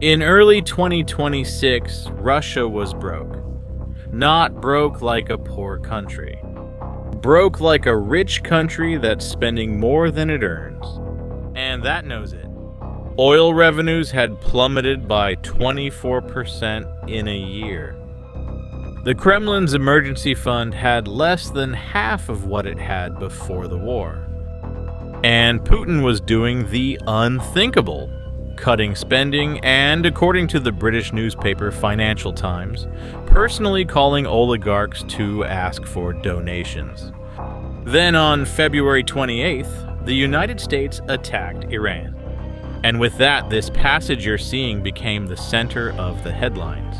In early 2026, Russia was broke. Not broke like a poor country. Broke like a rich country that's spending more than it earns. And that knows it. Oil revenues had plummeted by 24% in a year. The Kremlin's emergency fund had less than half of what it had before the war. And Putin was doing the unthinkable, cutting spending and, according to the British newspaper Financial Times, personally calling oligarchs to ask for donations. Then on February 28th, the United States attacked Iran. And with that, this passage you're seeing became the center of the headlines.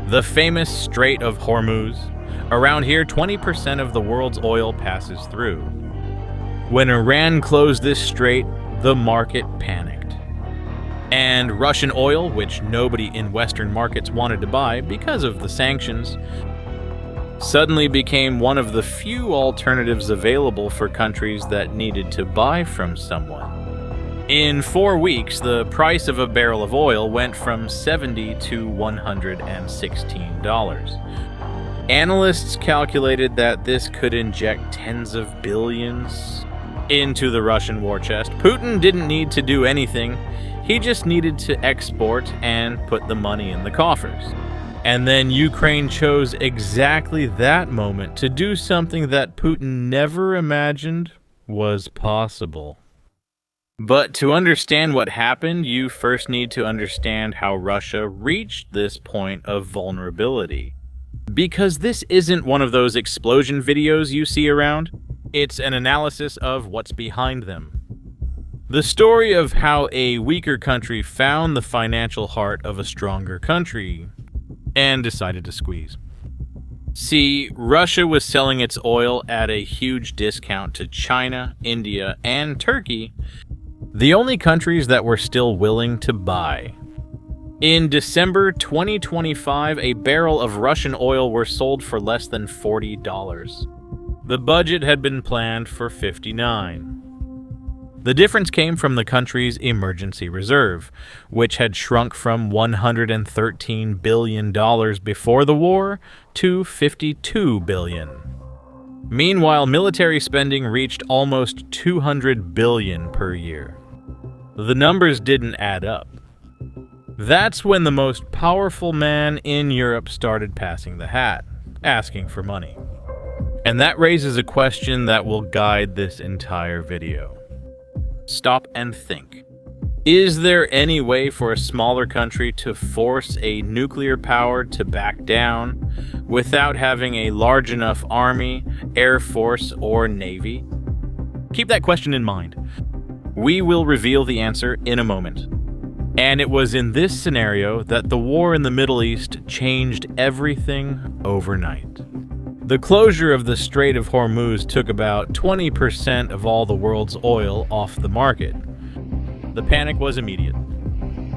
The famous Strait of Hormuz. Around here, 20% of the world's oil passes through. When Iran closed this strait, the market panicked. And Russian oil, which nobody in Western markets wanted to buy because of the sanctions, suddenly became one of the few alternatives available for countries that needed to buy from someone. In 4 weeks, the price of a barrel of oil went from $70 to $116. Analysts calculated that this could inject tens of billions into the Russian war chest. Putin didn't need to do anything. He just needed to export and put the money in the coffers. And then Ukraine chose exactly that moment to do something that Putin never imagined was possible. But to understand what happened, you first need to understand how Russia reached this point of vulnerability. Because this isn't one of those explosion videos you see around. It's an analysis of what's behind them. The story of how a weaker country found the financial heart of a stronger country and decided to squeeze. See, Russia was selling its oil at a huge discount to China, India, and Turkey, the only countries that were still willing to buy. In December 2025, a barrel of Russian oil were sold for less than $40. The budget had been planned for $59. The difference came from the country's emergency reserve, which had shrunk from $113 billion before the war to $52 billion. Meanwhile, military spending reached almost $200 billion per year. The numbers didn't add up. That's when the most powerful man in Europe started passing the hat, asking for money. And that raises a question that will guide this entire video. Stop and think. Is there any way for a smaller country to force a nuclear power to back down without having a large enough army, air force, or navy? Keep that question in mind. We will reveal the answer in a moment. And it was in this scenario that the war in the Middle East changed everything overnight. The closure of the Strait of Hormuz took about 20% of all the world's oil off the market. The panic was immediate.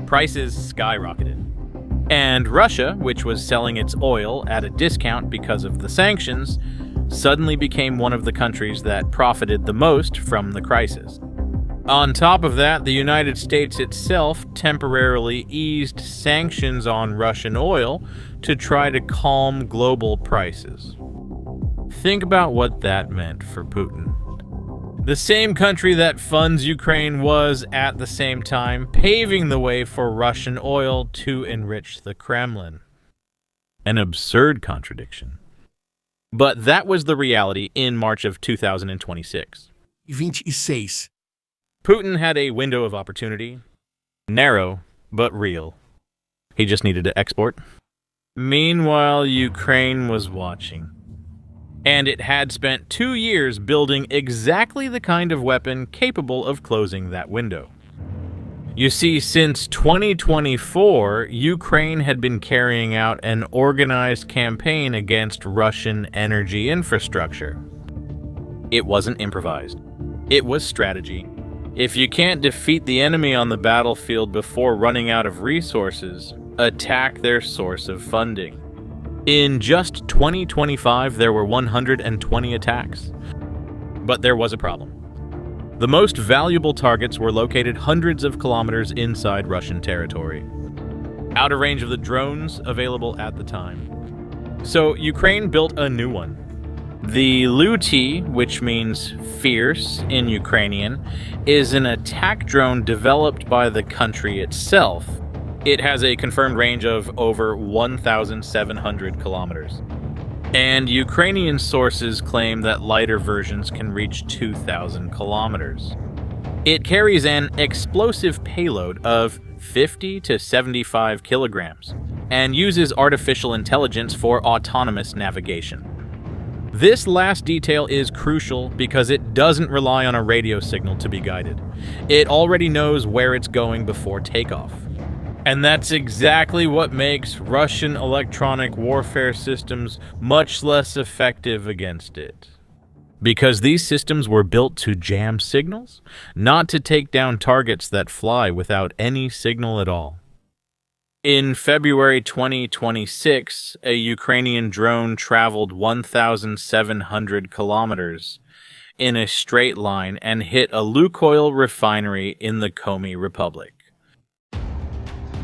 Prices skyrocketed. And Russia, which was selling its oil at a discount because of the sanctions, suddenly became one of the countries that profited the most from the crisis. On top of that, the United States itself temporarily eased sanctions on Russian oil to try to calm global prices. Think about what that meant for Putin. The same country that funds Ukraine was, at the same time, paving the way for Russian oil to enrich the Kremlin. An absurd contradiction. But that was the reality in March of 2026. 26. Putin had a window of opportunity. Narrow, but real. He just needed to export. Meanwhile, Ukraine was watching. And it had spent 2 years building exactly the kind of weapon capable of closing that window. You see, since 2024, Ukraine had been carrying out an organized campaign against Russian energy infrastructure. It wasn't improvised. It was strategy. If you can't defeat the enemy on the battlefield before running out of resources, attack their source of funding. In just 2025, there were 120 attacks. But there was a problem. The most valuable targets were located hundreds of kilometers inside Russian territory, out of range of the drones available at the time. So Ukraine built a new one. The Luti, which means fierce in Ukrainian, is an attack drone developed by the country itself. It has a confirmed range of over 1,700 kilometers. And Ukrainian sources claim that lighter versions can reach 2,000 kilometers. It carries an explosive payload of 50 to 75 kilograms and uses artificial intelligence for autonomous navigation. This last detail is crucial because it doesn't rely on a radio signal to be guided. It already knows where it's going before takeoff. And that's exactly what makes Russian electronic warfare systems much less effective against it. Because these systems were built to jam signals, not to take down targets that fly without any signal at all. In February 2026, a Ukrainian drone traveled 1,700 kilometers in a straight line and hit a Lukoil refinery in the Komi Republic.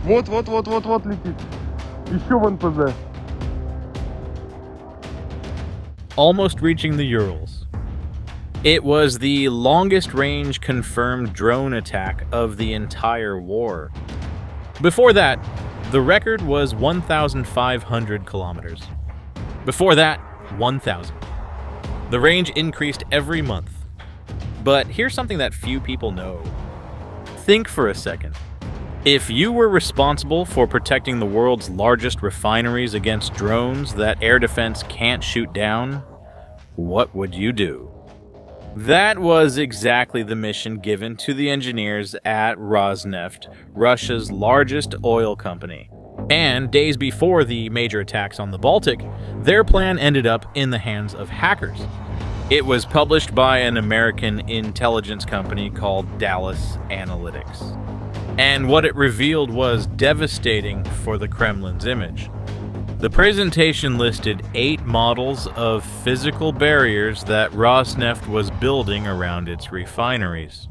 Вот летит. Еще в НПЗ. Almost reaching the Urals. It was the longest-range confirmed drone attack of the entire war. Before that, the record was 1,500 kilometers. Before that, 1,000. The range increased every month. But here's something that few people know. Think for a second. If you were responsible for protecting the world's largest refineries against drones that air defense can't shoot down, what would you do? That was exactly the mission given to the engineers at Rosneft, Russia's largest oil company. And days before the major attacks on the Baltic, their plan ended up in the hands of hackers. It was published by an American intelligence company called Dallas Analytics. And what it revealed was devastating for the Kremlin's image. The presentation listed 8 models of physical barriers that Rosneft was building around its refineries.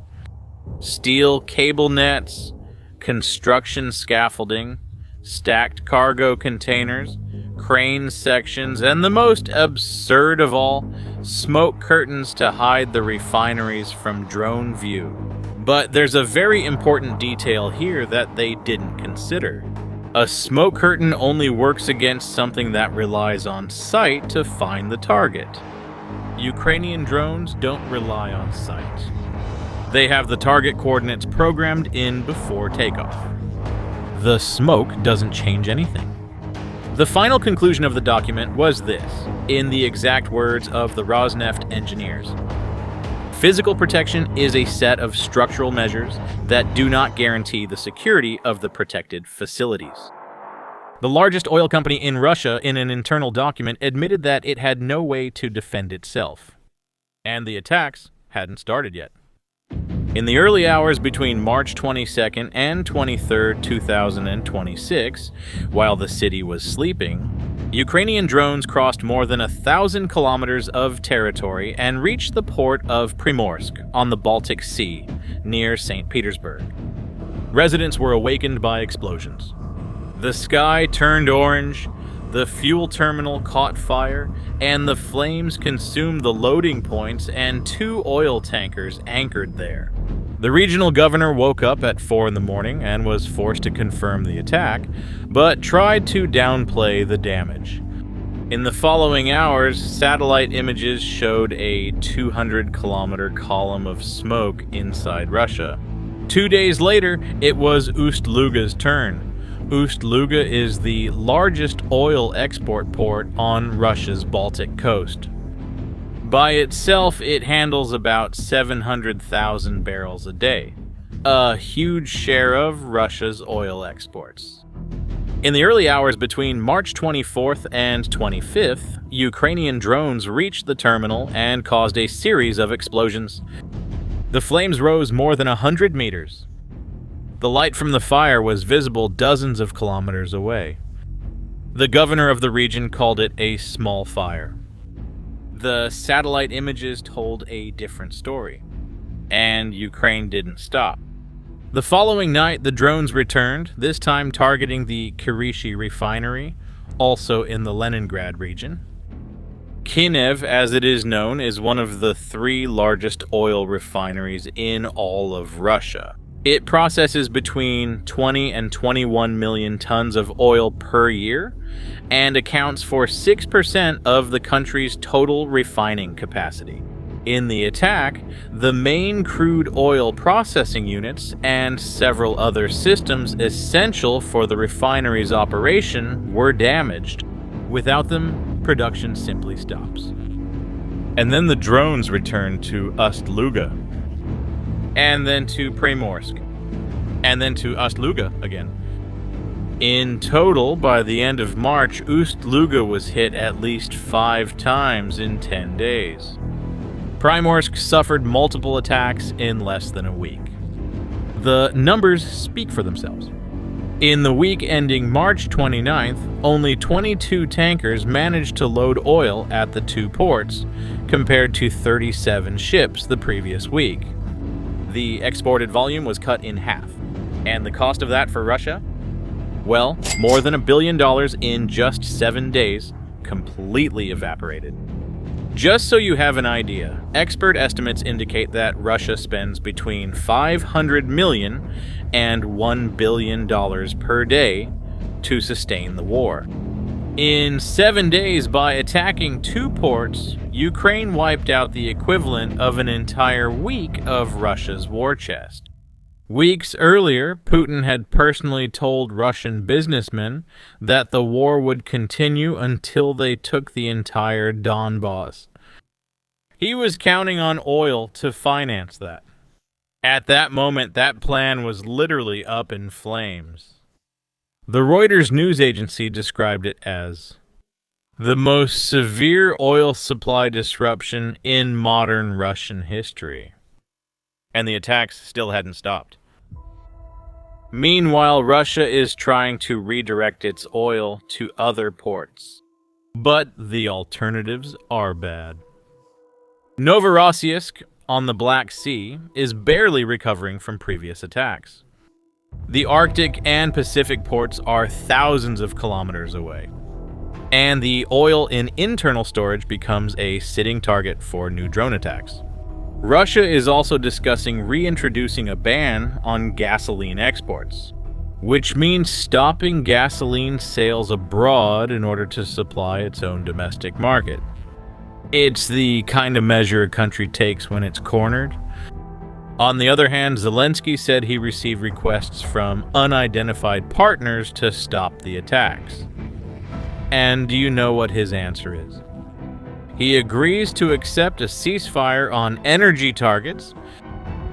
Steel cable nets, construction scaffolding, stacked cargo containers, crane sections, and the most absurd of all, smoke curtains to hide the refineries from drone view. But there's a very important detail here that they didn't consider. A smoke curtain only works against something that relies on sight to find the target. Ukrainian drones don't rely on sight. They have the target coordinates programmed in before takeoff. The smoke doesn't change anything. The final conclusion of the document was this, in the exact words of the Rosneft engineers. Physical protection is a set of structural measures that do not guarantee the security of the protected facilities. The largest oil company in Russia, in an internal document, admitted that it had no way to defend itself. And the attacks hadn't started yet. In the early hours between March 22nd and 23rd, 2026, while the city was sleeping, Ukrainian drones crossed more than 1,000 kilometers of territory and reached the port of Primorsk on the Baltic Sea, near St. Petersburg. Residents were awakened by explosions. The sky turned orange, the fuel terminal caught fire, and the flames consumed the loading points and 2 oil tankers anchored there. The regional governor woke up at 4 in the morning and was forced to confirm the attack, but tried to downplay the damage. In the following hours, satellite images showed a 200-kilometer column of smoke inside Russia. 2 days later, it was Ust-Luga's turn. Ust-Luga is the largest oil export port on Russia's Baltic coast. By itself, it handles about 700,000 barrels a day, a huge share of Russia's oil exports. In the early hours between March 24th and 25th, Ukrainian drones reached the terminal and caused a series of explosions. The flames rose more than 100 meters. The light from the fire was visible dozens of kilometers away. The governor of the region called it a small fire. The satellite images told a different story. and Ukraine didn't stop. The following night, the drones returned, this time targeting the Kirishi refinery, also in the Leningrad region. Kyiv, as it is known, is one of the 3 largest oil refineries in all of Russia. It processes between 20 and 21 million tons of oil per year and accounts for 6% of the country's total refining capacity. In the attack, the main crude oil processing units and several other systems essential for the refinery's operation were damaged. Without them, production simply stops. And then the drones returned to Ust-Luga, and then to Primorsk, and then to Ust-Luga again. In total, by the end of March, Ust-Luga was hit at least 5 times in 10 days. Primorsk suffered multiple attacks in less than a week. The numbers speak for themselves. In the week ending March 29th, only 22 tankers managed to load oil at the 2 ports, compared to 37 ships the previous week. The exported volume was cut in half. And the cost of that for Russia? Well, more than $1 billion in just 7 days, completely evaporated. Just so you have an idea, expert estimates indicate that Russia spends between $500 million and $1 billion per day to sustain the war. In 7 days, by attacking 2 ports, Ukraine wiped out the equivalent of an entire week of Russia's war chest. Weeks earlier, Putin had personally told Russian businessmen that the war would continue until they took the entire Donbass. He was counting on oil to finance that. At that moment, that plan was literally up in flames. The Reuters news agency described it as the most severe oil supply disruption in modern Russian history. And the attacks still hadn't stopped. Meanwhile, Russia is trying to redirect its oil to other ports. But the alternatives are bad. Novorossiysk, on the Black Sea, is barely recovering from previous attacks. The Arctic and Pacific ports are thousands of kilometers away, and the oil in internal storage becomes a sitting target for new drone attacks. Russia is also discussing reintroducing a ban on gasoline exports, which means stopping gasoline sales abroad in order to supply its own domestic market. It's the kind of measure a country takes when it's cornered. On the other hand, Zelensky said he received requests from unidentified partners to stop the attacks. And do you know what his answer is? He agrees to accept a ceasefire on energy targets,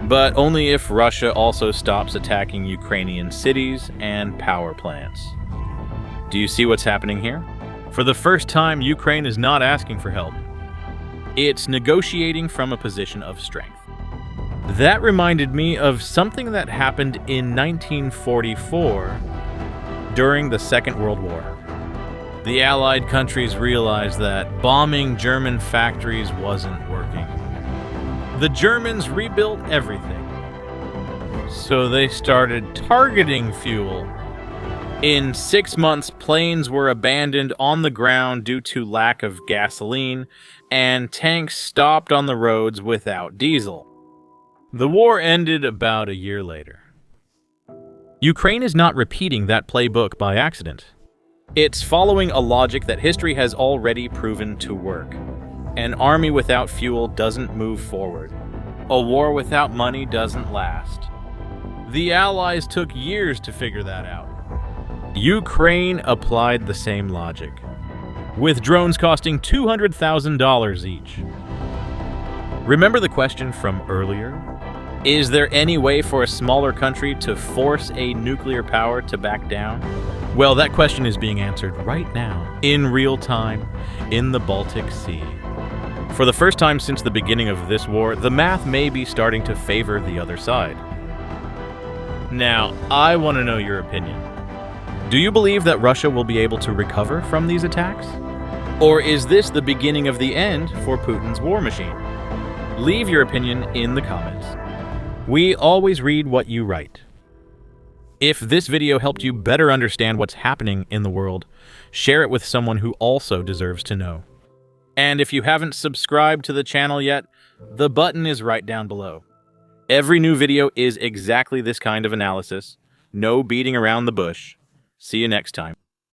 but only if Russia also stops attacking Ukrainian cities and power plants. Do you see what's happening here? For the first time, Ukraine is not asking for help. It's negotiating from a position of strength. That reminded me of something that happened in 1944 during the Second World War. The Allied countries realized that bombing German factories wasn't working. The Germans rebuilt everything. So they started targeting fuel. In 6 months, planes were abandoned on the ground due to lack of gasoline, and tanks stopped on the roads without diesel. The war ended about a year later. Ukraine is not repeating that playbook by accident. It's following a logic that history has already proven to work. An army without fuel doesn't move forward. A war without money doesn't last. The Allies took years to figure that out. Ukraine applied the same logic, with drones costing $200,000 each. Remember the question from earlier? Is there any way for a smaller country to force a nuclear power to back down? Well, that question is being answered right now, in real time, in the Baltic Sea. For the first time since the beginning of this war, the math may be starting to favor the other side. Now, I want to know your opinion. Do you believe that Russia will be able to recover from these attacks? Or is this the beginning of the end for Putin's war machine? Leave your opinion in the comments. We always read what you write. If this video helped you better understand what's happening in the world, share it with someone who also deserves to know. And if you haven't subscribed to the channel yet, the button is right down below. Every new video is exactly this kind of analysis. No beating around the bush. See you next time.